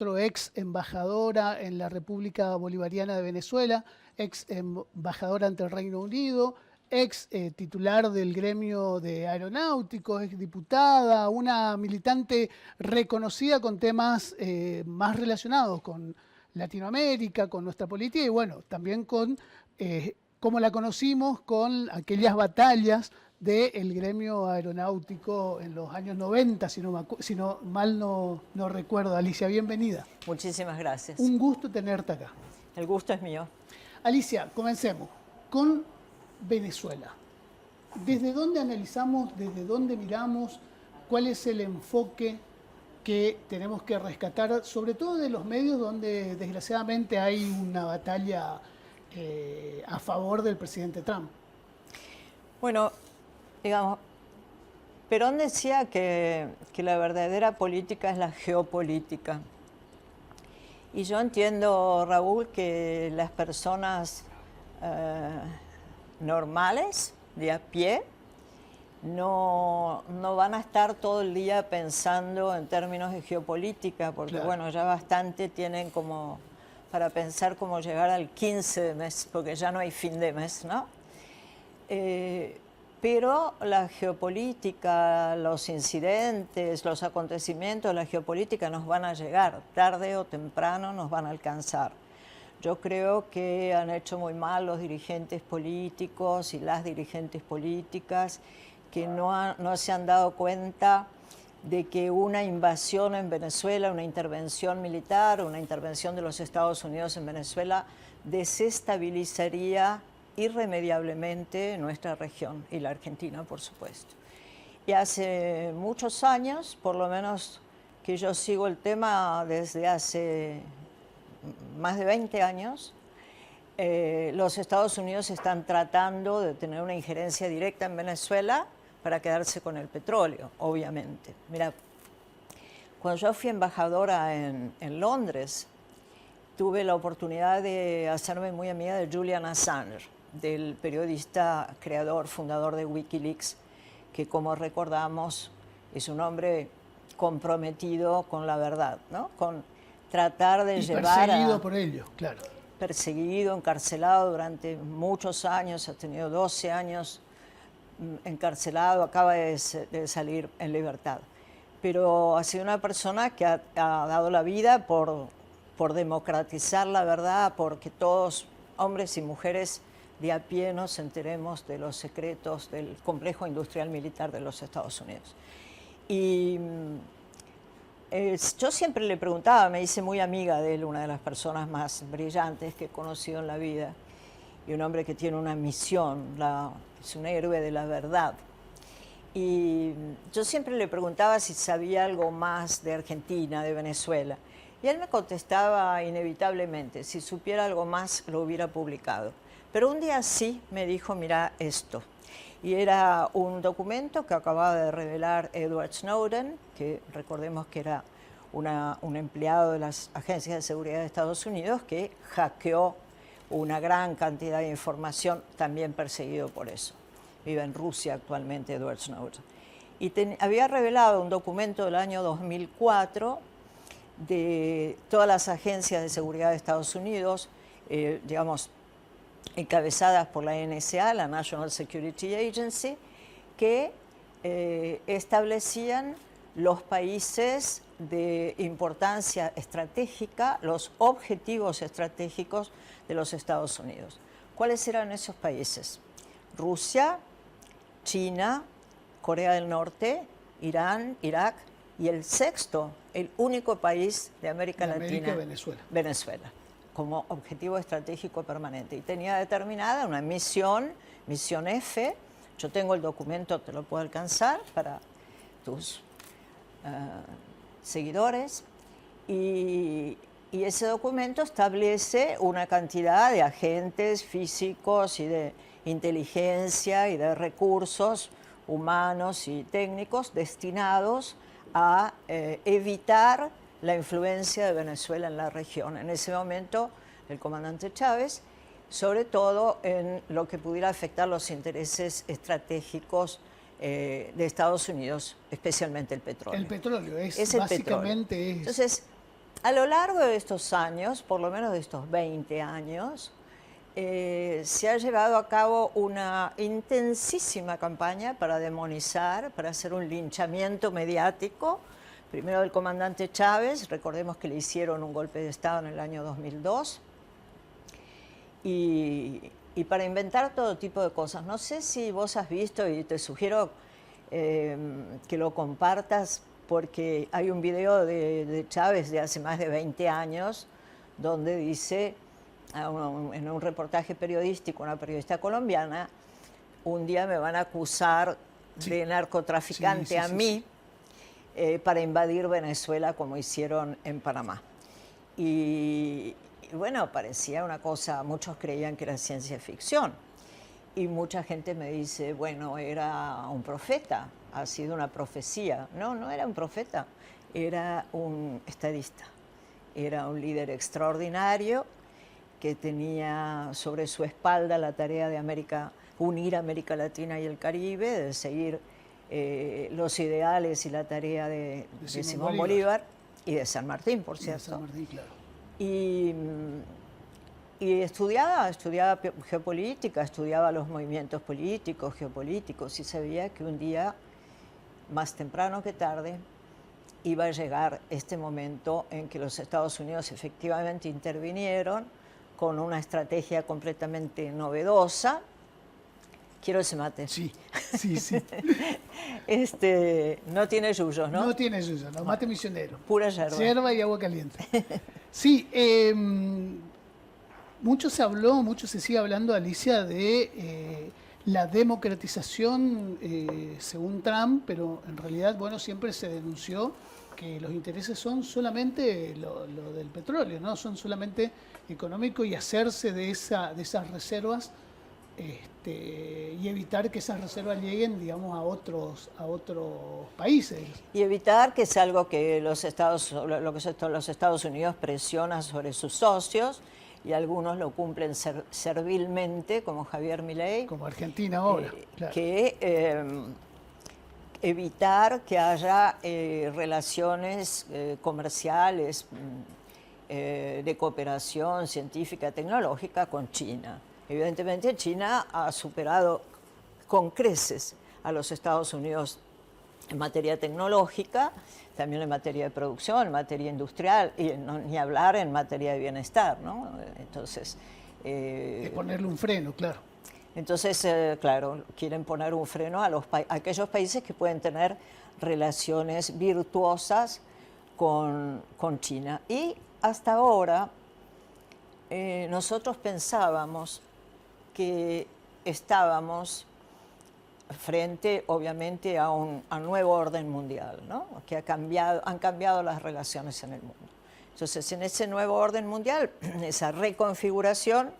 ex embajadora en la República Bolivariana de Venezuela, ex embajadora ante el Reino Unido, ex titular del gremio de aeronáuticos, ex diputada, una militante reconocida con temas más relacionados con Latinoamérica, con nuestra política y bueno, también con como la conocimos con aquellas batallas del gremio aeronáutico en los años 90, si no mal no recuerdo. Alicia, bienvenida. Muchísimas gracias. Un gusto tenerte acá. El gusto es mío. Alicia, comencemos con Venezuela. ¿Desde dónde analizamos, desde dónde miramos, cuál es el enfoque que tenemos que rescatar, sobre todo de los medios donde desgraciadamente hay una batalla a favor del presidente Trump? Bueno, digamos, Perón decía que la verdadera política es la geopolítica. Y yo entiendo, Raúl, que las personas normales, de a pie, no van a estar todo el día pensando en términos de geopolítica, porque Claro. bueno, ya bastante tienen como para pensar cómo llegar al 15 de mes, porque ya no hay fin de mes, ¿no? Pero la geopolítica, los incidentes, los acontecimientos de la geopolítica nos van a llegar, tarde o temprano nos van a alcanzar. Yo creo que han hecho muy mal los dirigentes políticos y las dirigentes políticas que no se han dado cuenta de que una invasión en Venezuela, una intervención militar, una intervención de los Estados Unidos en Venezuela desestabilizaría irremediablemente nuestra región y la Argentina, por supuesto. Y hace muchos años, por lo menos que yo sigo el tema desde hace más de 20 años, los Estados Unidos están tratando de tener una injerencia directa en Venezuela para quedarse con el petróleo, obviamente. Mira, cuando yo fui embajadora en Londres, tuve la oportunidad de hacerme muy amiga de Julian Assange, del periodista, creador, fundador de Wikileaks, que como recordamos es un hombre comprometido con la verdad, ¿no? Con tratar de llevar perseguido por ello, claro. Perseguido, encarcelado durante muchos años, ha tenido 12 años encarcelado, acaba de salir en libertad. Pero ha sido una persona que ha dado la vida por democratizar la verdad, porque todos, hombres y mujeres de a pie, nos enteremos de los secretos del complejo industrial militar de los Estados Unidos. Y yo siempre le preguntaba, me hice muy amiga de él, una de las personas más brillantes que he conocido en la vida, y un hombre que tiene una misión, es un héroe de la verdad. Y yo siempre le preguntaba si sabía algo más de Argentina, de Venezuela. Y él me contestaba inevitablemente, si supiera algo más lo hubiera publicado. Pero un día sí me dijo, mira esto. Y era un documento que acababa de revelar Edward Snowden, que recordemos que era un empleado de las agencias de seguridad de Estados Unidos que hackeó una gran cantidad de información, también perseguido por eso. Vive en Rusia actualmente Edward Snowden. Y había revelado un documento del año 2004 de todas las agencias de seguridad de Estados Unidos, digamos, encabezadas por la NSA, la National Security Agency, que establecían los países de importancia estratégica, los objetivos estratégicos de los Estados Unidos. ¿Cuáles eran esos países? Rusia, China, Corea del Norte, Irán, Irak y el sexto, el único país de América Latina, Venezuela, como objetivo estratégico permanente. Y tenía determinada una misión F. Yo tengo el documento, te lo puedo alcanzar para tus seguidores. Y ese documento establece una cantidad de agentes físicos y de inteligencia y de recursos humanos y técnicos destinados a evitar la influencia de Venezuela en la región. En ese momento, el comandante Chávez, sobre todo en lo que pudiera afectar los intereses estratégicos de Estados Unidos, especialmente el petróleo. El petróleo es el básicamente petróleo. Entonces, A lo largo de estos años, por lo menos de estos 20 años, se ha llevado a cabo una intensísima campaña para demonizar, para hacer un linchamiento mediático, primero del comandante Chávez, recordemos que le hicieron un golpe de Estado en el año 2002, y para inventar todo tipo de cosas. No sé si vos has visto, y te sugiero que lo compartas, porque hay un video de Chávez de hace más de 20 años donde dice, en un reportaje periodístico, una periodista colombiana, un día me van a acusar de narcotraficante a mí para invadir Venezuela como hicieron en Panamá. Y bueno, parecía una cosa, muchos creían que era ciencia ficción. Y mucha gente me dice, bueno, era un profeta, ha sido una profecía. No, no era un profeta, era un estadista. Era un líder extraordinario que tenía sobre su espalda la tarea de unir América Latina y el Caribe, de seguir los ideales y la tarea de Simón Bolívar y de San Martín, por cierto. De San Martín, claro. Y estudiaba geopolítica, estudiaba los movimientos políticos, geopolíticos, y sabía que un día, más temprano que tarde, iba a llegar este momento en que los Estados Unidos efectivamente intervinieron con una estrategia completamente novedosa. Quiero ese mate. Sí, sí, sí. No tiene yuyos, ¿no? No tiene yuyos, no, mate misionero. Pura yerba. Yerba y agua caliente. Sí, mucho se habló, mucho se sigue hablando, Alicia, de la democratización según Trump, pero en realidad, bueno, siempre se denunció que los intereses son solamente lo del petróleo, ¿no? Son solamente económicos, y hacerse de esas reservas y evitar que esas reservas lleguen, digamos, a otros países. Y evitar que es algo que los Estados Unidos presionan sobre sus socios, y algunos lo cumplen servilmente, como Javier Milei. Como Argentina ahora. Claro. Que evitar que haya relaciones comerciales de cooperación científica, tecnológica con China. Evidentemente China ha superado con creces a los Estados Unidos en materia tecnológica, también en materia de producción, en materia industrial, y ni hablar en materia de bienestar, ¿no? Entonces... de ponerle un freno, claro. Entonces, claro, quieren poner un freno a aquellos países que pueden tener relaciones virtuosas con China. Y hasta ahora nosotros pensábamos que estábamos frente, obviamente, a un nuevo orden mundial, ¿no? Que han cambiado las relaciones en el mundo. Entonces, en ese nuevo orden mundial, esa reconfiguración,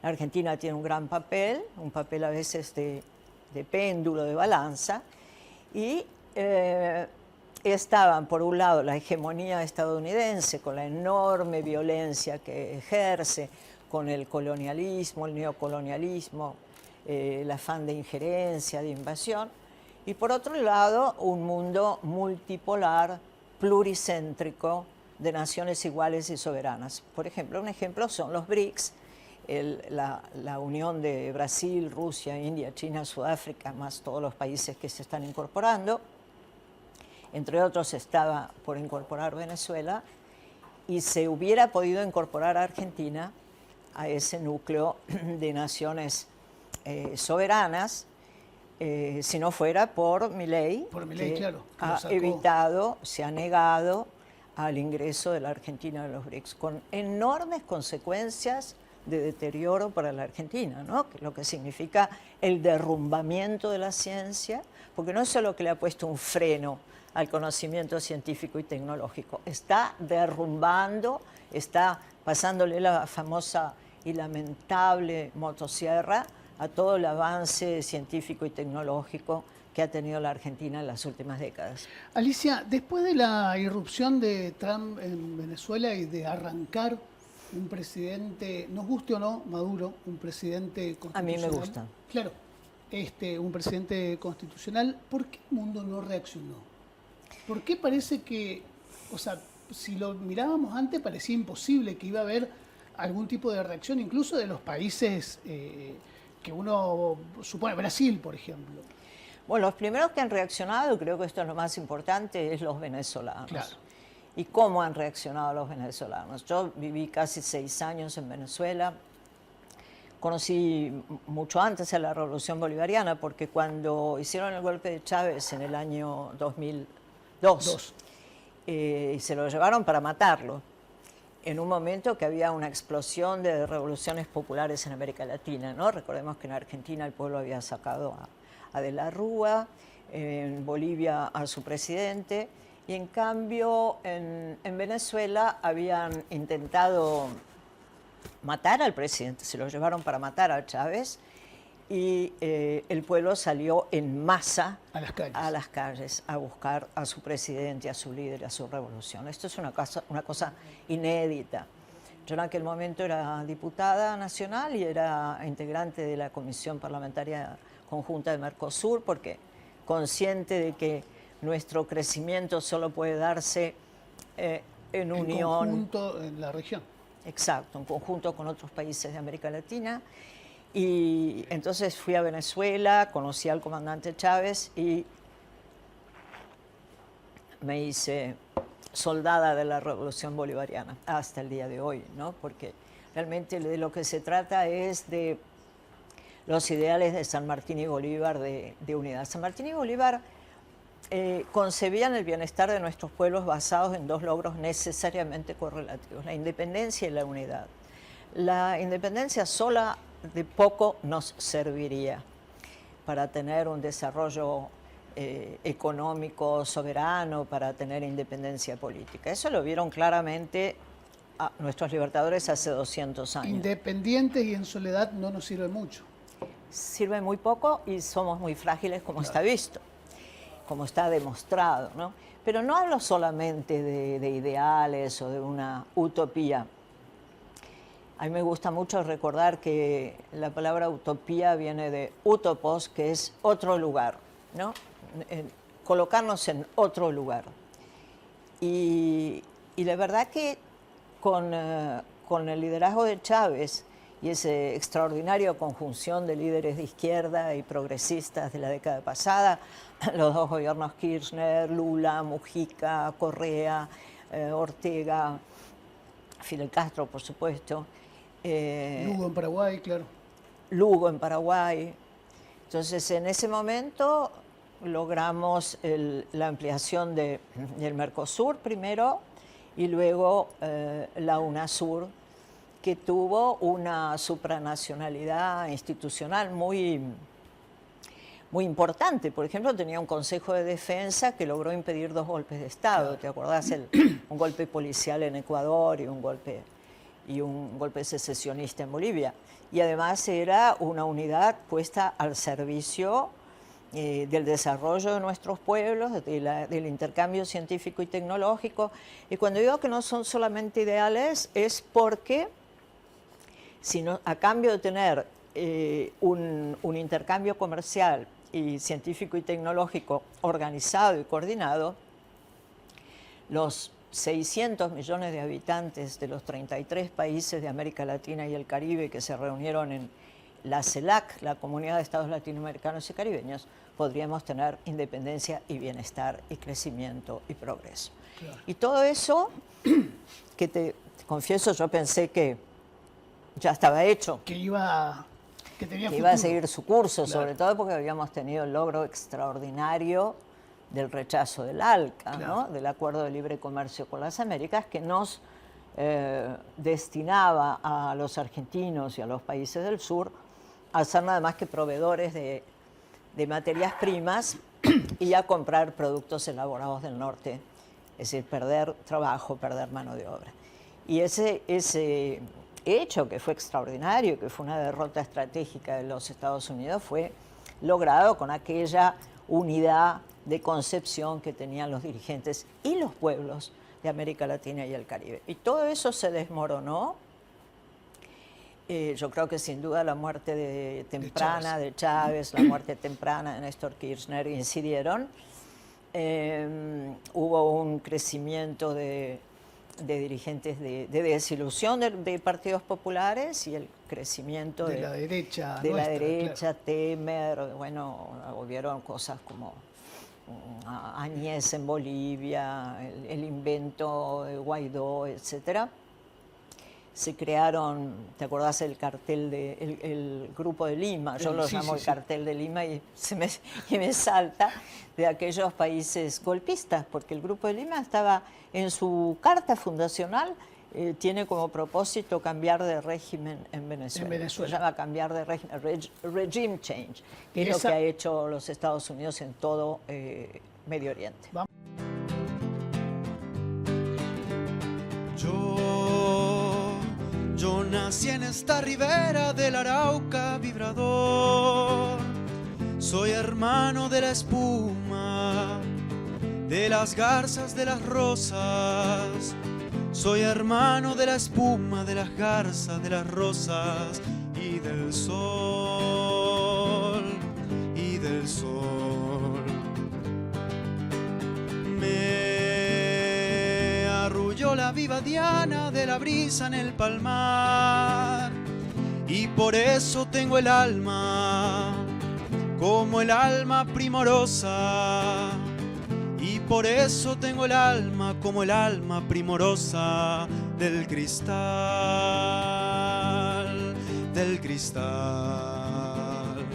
la Argentina tiene un gran papel, un papel a veces de péndulo, de balanza, y estaban, por un lado, la hegemonía estadounidense con la enorme violencia que ejerce, con el colonialismo, el neocolonialismo, el afán de injerencia, de invasión, y por otro lado, un mundo multipolar, pluricéntrico, de naciones iguales y soberanas. Por ejemplo, un ejemplo son los BRICS, la unión de Brasil, Rusia, India, China, Sudáfrica, más todos los países que se están incorporando. Entre otros estaba por incorporar Venezuela, y se hubiera podido incorporar a Argentina a ese núcleo de naciones soberanas, si no fuera por Milei, que claro, que ha evitado, se ha negado al ingreso de la Argentina en los BRICS, con enormes consecuencias de deterioro para la Argentina, ¿no? Lo que significa el derrumbamiento de la ciencia, porque no es solo que le ha puesto un freno al conocimiento científico y tecnológico, está derrumbando, está pasándole la famosa y lamentable motosierra a todo el avance científico y tecnológico que ha tenido la Argentina en las últimas décadas. Alicia, después de la irrupción de Trump en Venezuela y de arrancar un presidente, nos guste o no, Maduro, un presidente constitucional. A mí me gusta. Claro, un presidente constitucional, ¿por qué el mundo no reaccionó? ¿Por qué parece que, o sea, si lo mirábamos antes parecía imposible que iba a haber algún tipo de reacción, incluso de los países que uno supone, Brasil, por ejemplo. Bueno, los primeros que han reaccionado, creo que esto es lo más importante, es los venezolanos. Claro. ¿Y cómo han reaccionado los venezolanos? Yo viví casi 6 años en Venezuela. Conocí mucho antes a la Revolución Bolivariana, porque cuando hicieron el golpe de Chávez en el año 2002, se lo llevaron para matarlo, en un momento que había una explosión de revoluciones populares en América Latina, ¿no? Recordemos que en Argentina el pueblo había sacado a De la Rúa, en Bolivia a su presidente, y en cambio en Venezuela habían intentado matar al presidente, se lo llevaron para matar a Chávez, y el pueblo salió en masa a las calles a buscar a su presidente, a su líder, a su revolución. Esto es una cosa inédita. Yo en aquel momento era diputada nacional y era integrante de la Comisión Parlamentaria Conjunta de Mercosur, porque consciente de que nuestro crecimiento solo puede darse en unión. En conjunto en la región. Exacto, en conjunto con otros países de América Latina. Y entonces fui a Venezuela, conocí al comandante Chávez y me hice soldada de la Revolución Bolivariana hasta el día de hoy, ¿no? Porque realmente de lo que se trata es de los ideales de San Martín y Bolívar de unidad. San Martín y Bolívar concebían el bienestar de nuestros pueblos basados en 2 logros necesariamente correlativos, la independencia y la unidad. La independencia sola de poco nos serviría para tener un desarrollo económico soberano, para tener independencia política. Eso lo vieron claramente a nuestros libertadores hace 200 años. Independientes y en soledad no nos sirve mucho. Sirve muy poco y somos muy frágiles, como está visto, como está demostrado, ¿no? Pero no hablo solamente de ideales o de una utopía. A mí me gusta mucho recordar que la palabra utopía viene de utopos, que es otro lugar, ¿no? Colocarnos en otro lugar. Y la verdad que con el liderazgo de Chávez y esa extraordinaria conjunción de líderes de izquierda y progresistas de la década pasada, los 2 gobiernos Kirchner, Lula, Mujica, Correa, Ortega, Fidel Castro, por supuesto. Lugo en Paraguay, claro. Lugo en Paraguay. Entonces, en ese momento logramos la ampliación del Mercosur primero y luego la UNASUR, que tuvo una supranacionalidad institucional muy importante. Por ejemplo, tenía un Consejo de Defensa que logró impedir 2 golpes de Estado. ¿Te acordás? Un golpe policial en Ecuador y un golpe secesionista en Bolivia. Y además era una unidad puesta al servicio del desarrollo de nuestros pueblos, del intercambio científico y tecnológico. Y cuando digo que no son solamente ideales es porque a cambio de tener un intercambio comercial y científico y tecnológico organizado y coordinado, los 600 millones de habitantes de los 33 países de América Latina y el Caribe que se reunieron en la CELAC, la Comunidad de Estados Latinoamericanos y Caribeños, podríamos tener independencia y bienestar y crecimiento y progreso. Claro. Y todo eso, que te confieso, yo pensé que ya estaba hecho. Que iba a seguir su curso, claro. Sobre todo porque habíamos tenido el logro extraordinario del rechazo del ALCA, claro. ¿No? Del Acuerdo de Libre Comercio con las Américas, que nos destinaba a los argentinos y a los países del sur a ser nada más que proveedores de materias primas y a comprar productos elaborados del norte, es decir, perder trabajo, perder mano de obra. Y ese hecho, que fue extraordinario, que fue una derrota estratégica de los Estados Unidos, fue logrado con aquella unidad de concepción que tenían los dirigentes y los pueblos de América Latina y el Caribe. Y todo eso se desmoronó. Yo creo que sin duda la muerte temprana de Chávez, la muerte temprana de Néstor Kirchner incidieron. Hubo un crecimiento de de dirigentes de desilusión de partidos populares y el crecimiento de la derecha. De nuestra, la derecha, claro. Temer, bueno, hubieron cosas como Añez en Bolivia, el invento de Guaidó, etcétera. Se crearon, ¿te acordás el cartel el grupo de Lima? Yo lo llamo el cartel de Lima y me salta de aquellos países golpistas, porque el grupo de Lima estaba en su carta fundacional, tiene como propósito cambiar de régimen en Venezuela. Se llama cambiar de régimen, regime change, que es lo que ha hecho los Estados Unidos en todo Medio Oriente. Yo nací en esta ribera del Arauca vibrador. Soy hermano de la espuma, de las garzas, de las rosas. Soy hermano de la espuma, de las garzas, de las rosas y del sol, y del sol. Me arrulló la viva diana de la brisa en el palmar, y por eso tengo el alma como el alma primorosa. Y por eso tengo el alma como el alma primorosa del cristal, del cristal.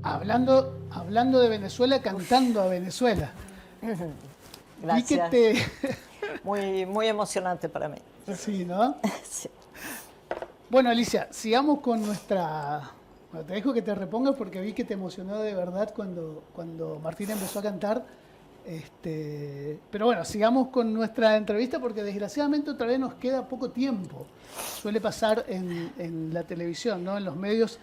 Hablando de Venezuela, cantando a Venezuela. Gracias. Muy emocionante para mí. Sí, ¿no? Sí. Bueno, Alicia, sigamos con nuestra... Bueno, te dejo que te repongas porque vi que te emocionó de verdad cuando Martín empezó a cantar. Pero bueno, sigamos con nuestra entrevista porque desgraciadamente otra vez nos queda poco tiempo. Suele pasar en la televisión, ¿no? En los medios,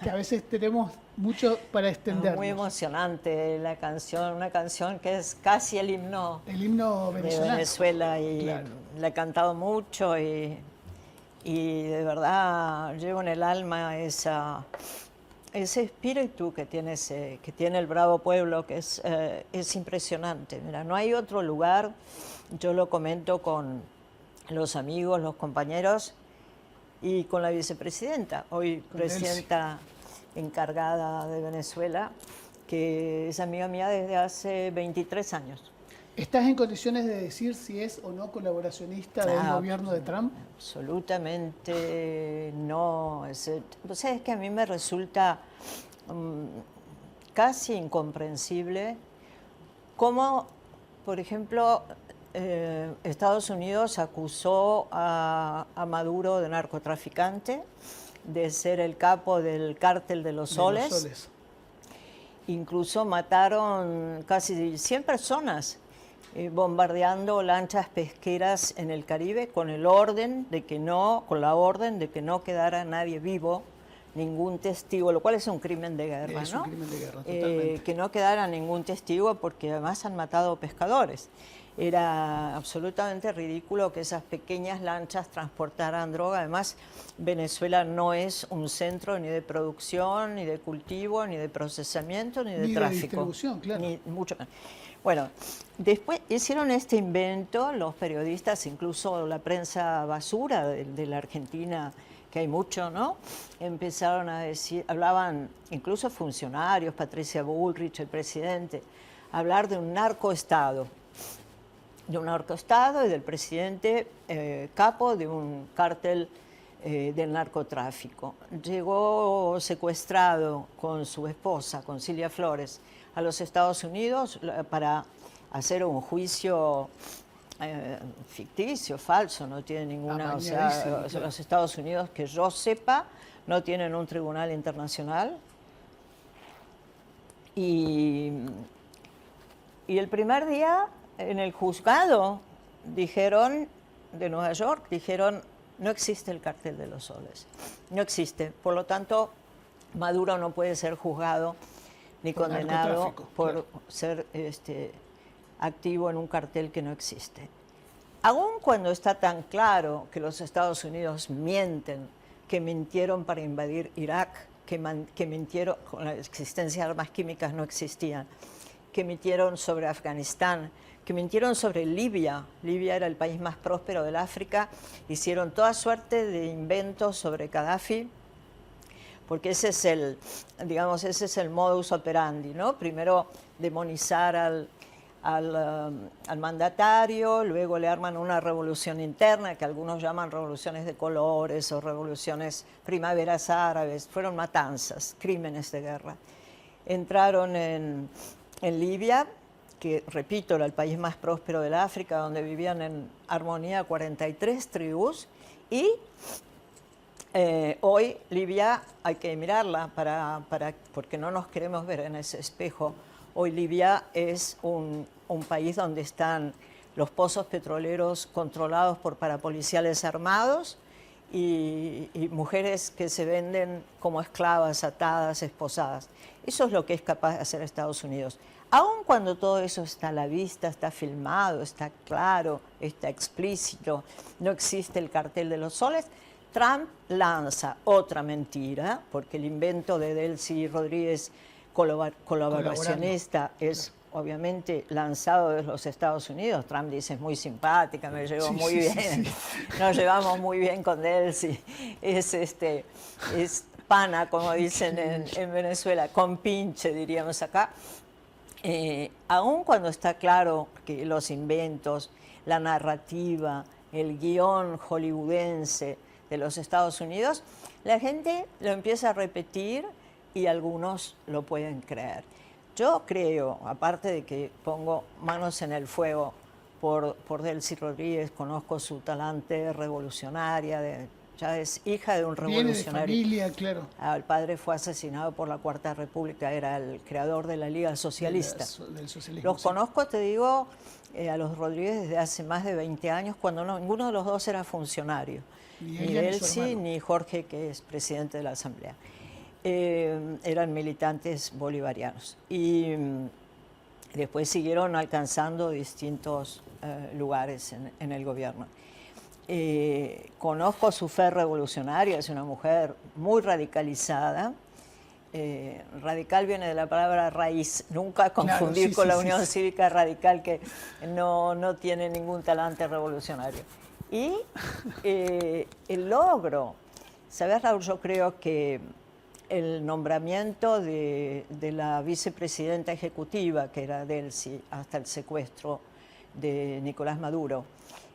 que a veces tenemos mucho para extendernos. Muy emocionante la canción, una canción que es casi el himno venezolano. De Venezuela y claro. La he cantado mucho y de verdad llevo en el alma ese espíritu que tiene el Bravo Pueblo, que es impresionante. Mira, no hay otro lugar, yo lo comento con los amigos, los compañeros y con la vicepresidenta, hoy presidenta encargada de Venezuela, que es amiga mía desde hace 23 años. ¿Estás en condiciones de decir si es o no colaboracionista del gobierno de Trump? Absolutamente no. Pues es que a mí me resulta casi incomprensible cómo, por ejemplo, Estados Unidos acusó a Maduro de narcotraficante, de ser el capo del cártel de los soles. Incluso mataron casi 100 personas. Bombardeando lanchas pesqueras en el Caribe con la orden de que no quedara nadie vivo, ningún testigo, lo cual es un crimen de guerra, es ¿no? Un crimen de guerra, totalmente. Que no quedara ningún testigo porque además han matado pescadores. Era absolutamente ridículo que esas pequeñas lanchas transportaran droga. Además, Venezuela no es un centro ni de producción, ni de cultivo, ni de procesamiento, ni de tráfico. Ni de distribución, claro. Ni mucho menos. Bueno, después hicieron este invento, los periodistas, incluso la prensa basura de la Argentina, que hay mucho, ¿no? Empezaron a decir, hablaban incluso funcionarios, Patricia Bullrich, el presidente, hablar de un narcoestado. De un narcoestado y del presidente capo de un cártel del narcotráfico. Llegó secuestrado con su esposa, con Cilia Flores, a los Estados Unidos para hacer un juicio ficticio, falso, no tiene ninguna... O sea, los Estados Unidos, que yo sepa, no tienen un tribunal internacional. Y el primer día, en el juzgado, dijeron, de Nueva York, dijeron, no existe el cártel de los soles, no existe. Por lo tanto, Maduro no puede ser juzgado ni condenado por ser activo en un cartel que no existe. Aun cuando está tan claro que los Estados Unidos mienten, que mintieron para invadir Irak, que mintieron con la existencia de armas químicas no existían, que mintieron sobre Afganistán, que mintieron sobre Libia. Libia era el país más próspero del África. Hicieron toda suerte de inventos sobre Gaddafi, porque ese es el, digamos, ese es el modus operandi, ¿no? Primero demonizar al mandatario, luego le arman una revolución interna, que algunos llaman revoluciones de colores o revoluciones primaveras árabes. Fueron matanzas, crímenes de guerra. Entraron en Libia, que, repito, era el país más próspero del África, donde vivían en armonía 43 tribus, y hoy Libia hay que mirarla porque no nos queremos ver en ese espejo. Hoy Libia es un país donde están los pozos petroleros controlados por parapoliciales armados y mujeres que se venden como esclavas, atadas, esposadas. Eso es lo que es capaz de hacer Estados Unidos. Aun cuando todo eso está a la vista, está filmado, está claro, está explícito, no existe el cartel de los soles, Trump lanza otra mentira, porque el invento de Delcy Rodríguez, colaboracionista, es obviamente lanzado desde los Estados Unidos. Trump dice: es muy simpática, me llevo muy bien, nos llevamos muy bien con Delcy, es pana, como dicen en Venezuela, con pinche, diríamos acá. Aun cuando está claro que los inventos, la narrativa, el guión hollywoodense de los Estados Unidos, la gente lo empieza a repetir y algunos lo pueden creer. Yo creo, aparte de que pongo manos en el fuego por Delcy Rodríguez, conozco su talante revolucionaria, ya es hija de un revolucionario. Viene de familia, claro. El padre fue asesinado por la Cuarta República, era el creador de la Liga Socialista. Del socialismo. Los conozco, te digo, a los Rodríguez desde hace más de 20 años, cuando ninguno de los dos era funcionario. Ni Delcy ni Jorge, que es presidente de la Asamblea. Eran militantes bolivarianos. Y después siguieron alcanzando distintos lugares en el gobierno. Conozco su fe revolucionaria, es una mujer muy radicalizada. Radical viene de la palabra raíz, nunca confundir con la Unión Cívica Radical, que no tiene ningún talante revolucionario. Y el logro, ¿sabes, Raúl? Yo creo que el nombramiento de la vicepresidenta ejecutiva, que era Delcy, hasta el secuestro de Nicolás Maduro,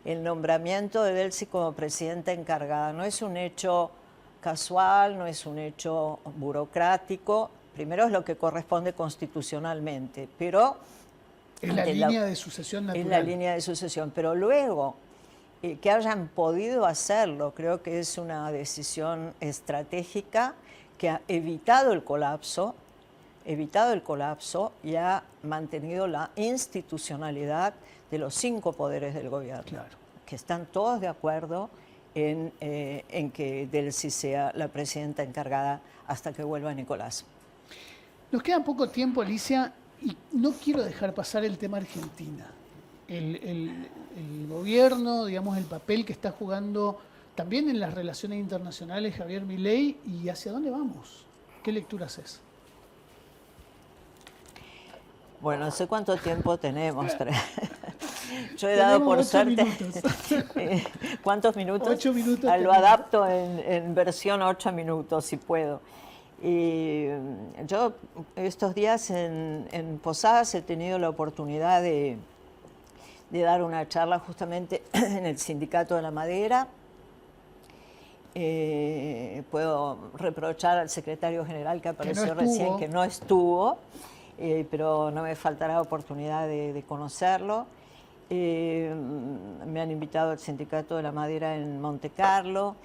el nombramiento de Delcy como presidenta encargada no es un hecho casual, no es un hecho burocrático. Primero es lo que corresponde constitucionalmente, pero es la línea de sucesión natural. Es la línea de sucesión, pero luego que hayan podido hacerlo, creo que es una decisión estratégica que ha evitado el colapso y ha mantenido la institucionalidad de los 5 poderes del gobierno, claro, que están todos de acuerdo en que Delcy sea la presidenta encargada hasta que vuelva Nicolás. Nos queda poco tiempo, Alicia, y no quiero dejar pasar el tema Argentina. El gobierno, digamos, el papel que está jugando también en las relaciones internacionales Javier Milei, y hacia dónde vamos. ¿Qué lectura haces? Bueno, no sé cuánto tiempo tenemos. Yo he dado por suerte. ¿Cuántos minutos? 8 minutos. Lo adapto en versión 8 minutos, si puedo. Y yo estos días en Posadas he tenido la oportunidad de dar una charla justamente en el Sindicato de la Madera. Puedo reprochar al secretario general que apareció recién que no estuvo, pero no me faltará oportunidad de conocerlo. Me han invitado al Sindicato de la Madera en Monte Carlo,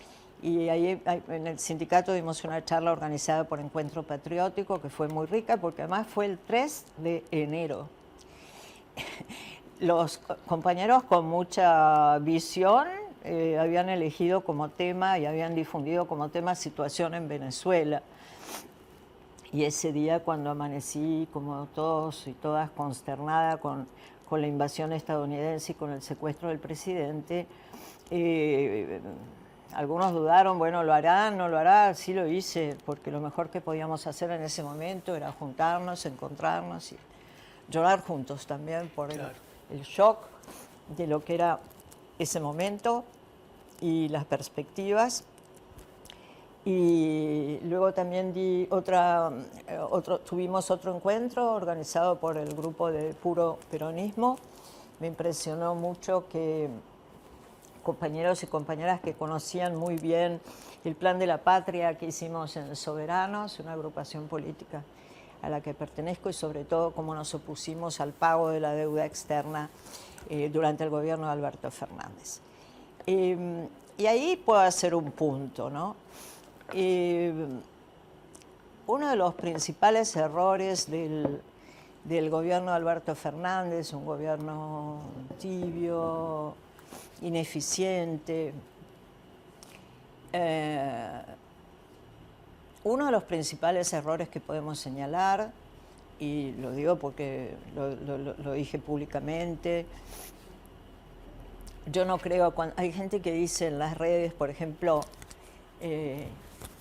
y ahí en el sindicato dimos una charla organizada por Encuentro Patriótico que fue muy rica, porque además fue el 3 de enero. Los compañeros con mucha visión habían elegido como tema y habían difundido como tema situación en Venezuela. Y ese día, cuando amanecí, como todos y todas, consternada con la invasión estadounidense y con el secuestro del presidente, algunos dudaron, bueno, ¿lo hará? ¿No lo hará? Sí lo hice, porque lo mejor que podíamos hacer en ese momento era juntarnos, encontrarnos y llorar juntos también por el shock de lo que era ese momento y las perspectivas. Y luego también tuvimos otro encuentro organizado por el grupo de Puro Peronismo. Me impresionó mucho que compañeros y compañeras que conocían muy bien el Plan de la Patria que hicimos en Soberanos, una agrupación política a la que pertenezco, y sobre todo cómo nos opusimos al pago de la deuda externa durante el gobierno de Alberto Fernández. Y ahí puedo hacer un punto, ¿no? Uno de los principales errores del gobierno de Alberto Fernández, un gobierno tibio, ineficiente, uno de los principales errores que podemos señalar, y lo digo porque lo dije públicamente, yo no creo, hay gente que dice en las redes, por ejemplo,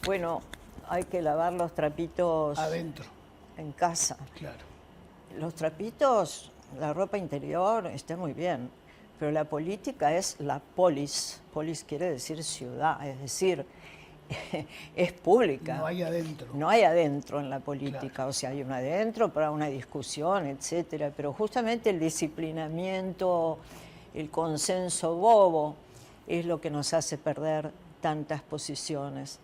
bueno, hay que lavar los trapitos adentro, en casa. claro. Los trapitos, la ropa interior está muy bien, pero la política es la polis. Polis quiere decir ciudad, es decir, es pública. No hay adentro. No hay adentro en la política, Claro. o sea, hay un adentro para una discusión, etcétera, pero justamente el disciplinamiento, el consenso bobo es lo que nos hace perder tantas posiciones.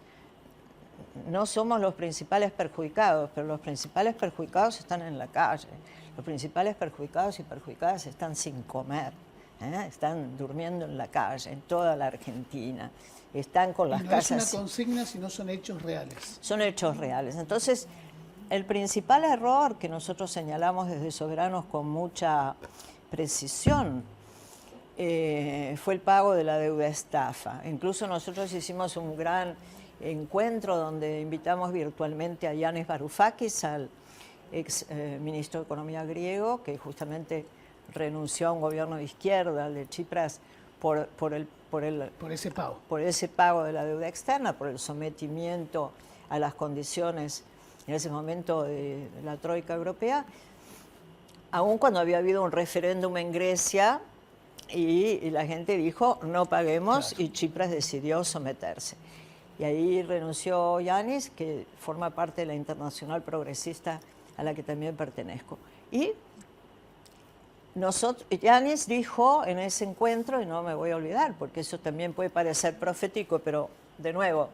No somos los principales perjudicados, pero los principales perjudicados están en la calle. Los principales perjudicados y perjudicadas están sin comer, están durmiendo en la calle, en toda la Argentina. Están con las Y no casas... es una consigna, sino son hechos reales. Son hechos reales. Entonces, el principal error que nosotros señalamos desde Soberanos con mucha precisión fue el pago de la deuda estafa. Incluso nosotros hicimos un gran encuentro donde invitamos virtualmente a Yanis Varoufakis, al ex ministro de Economía griego, que justamente renunció a un gobierno de izquierda, el de Tsipras, por ese pago. Por ese pago de la deuda externa, por el sometimiento a las condiciones en ese momento de la Troika Europea, aun cuando había habido un referéndum en Grecia y la gente dijo no paguemos, claro, y Tsipras decidió someterse. Y ahí renunció Yanis, que forma parte de la Internacional Progresista a la que también pertenezco. Y Yanis dijo en ese encuentro, y no me voy a olvidar, porque eso también puede parecer profético, pero de nuevo,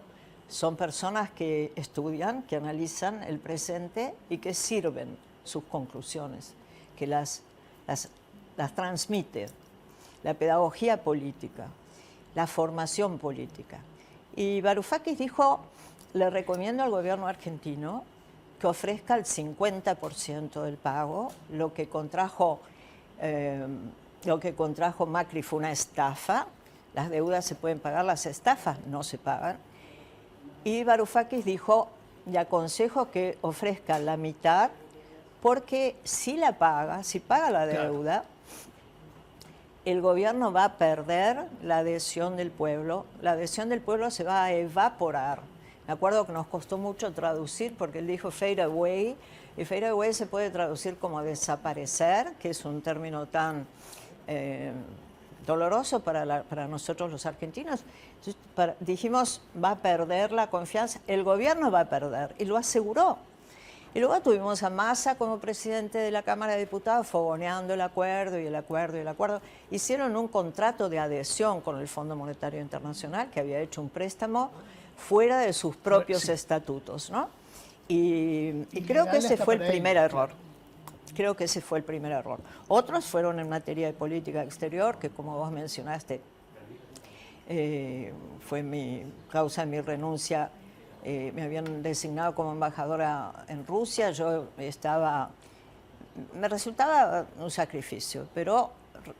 son personas que estudian, que analizan el presente y que sirven sus conclusiones, que las transmiten. La pedagogía política, la formación política. Y Varoufakis dijo, le recomiendo al gobierno argentino que ofrezca el 50% del pago, lo que contrajo Macri fue una estafa. Las deudas se pueden pagar, las estafas no se pagan. Y Varoufakis dijo, le aconsejo que ofrezca la mitad, porque si paga la deuda, claro, el gobierno va a perder la adhesión del pueblo. La adhesión del pueblo se va a evaporar. Me acuerdo que nos costó mucho traducir, porque él dijo fade away, y fade away se puede traducir como desaparecer, que es un término tan doloroso para nosotros los argentinos. Entonces, dijimos, va a perder la confianza, el gobierno va a perder, y lo aseguró. Y luego tuvimos a Massa como presidente de la Cámara de Diputados fogoneando el acuerdo y el acuerdo y el acuerdo. Hicieron un contrato de adhesión con el Fondo Monetario Internacional, que había hecho un préstamo fuera de sus propios estatutos, ¿no? Y creo que ese fue el primer error. Creo que ese fue el primer error. Otros fueron en materia de política exterior, que como vos mencionaste, fue mi causa de mi renuncia. Me habían designado como embajadora en Rusia, me resultaba un sacrificio, pero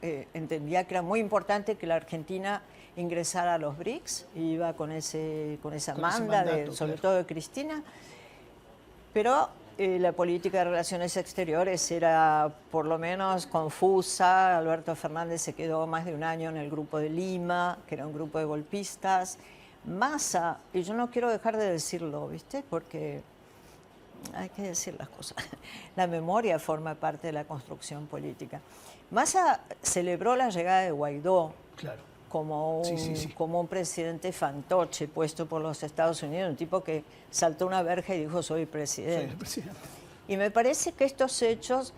entendía que era muy importante que la Argentina ingresara a los BRICS, y iba con esa manda, sobre todo de Cristina, pero la política de relaciones exteriores era por lo menos confusa. Alberto Fernández se quedó más de un año en el Grupo de Lima, que era un grupo de golpistas. Massa, y yo no quiero dejar de decirlo, ¿viste? Porque hay que decir las cosas. La memoria forma parte de la construcción política. Massa celebró la llegada de Guaidó Claro. como un, Sí. como un presidente fantoche puesto por los Estados Unidos, un tipo que saltó una verja y dijo soy Soy presidente. el presidente. Y me parece que estos hechos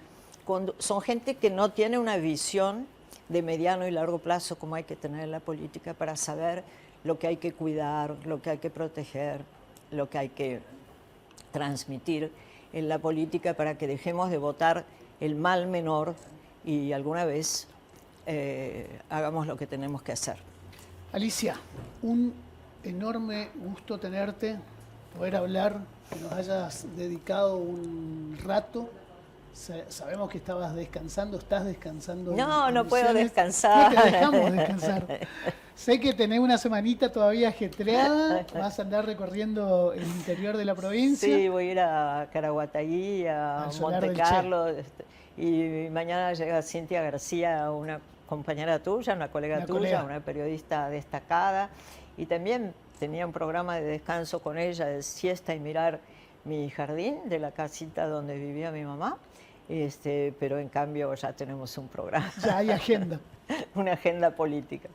son gente que no tiene una visión de mediano y largo plazo como hay que tener en la política para saber lo que hay que cuidar, lo que hay que proteger, lo que hay que transmitir en la política para que dejemos de votar el mal menor y alguna vez hagamos lo que tenemos que hacer. Alicia, un enorme gusto tenerte, poder hablar, que nos hayas dedicado un rato. Sabemos que estabas descansando, estás descansando. No, no puedo condiciones. descansar. No te dejamos descansar. Sé que tenés una semanita todavía ajetreada, vas a andar recorriendo el interior de la provincia. Sí, voy a ir a Caraguatayí, a Al Solar Monte del Che. Carlo, y mañana llega Cintia García, una compañera tuya, una colega Una tuya, colega. una periodista destacada, y también tenía un programa de descanso con ella, de siesta y mirar mi jardín de la casita donde vivía mi mamá, pero en cambio ya tenemos un programa, Ya hay agenda. una agenda política.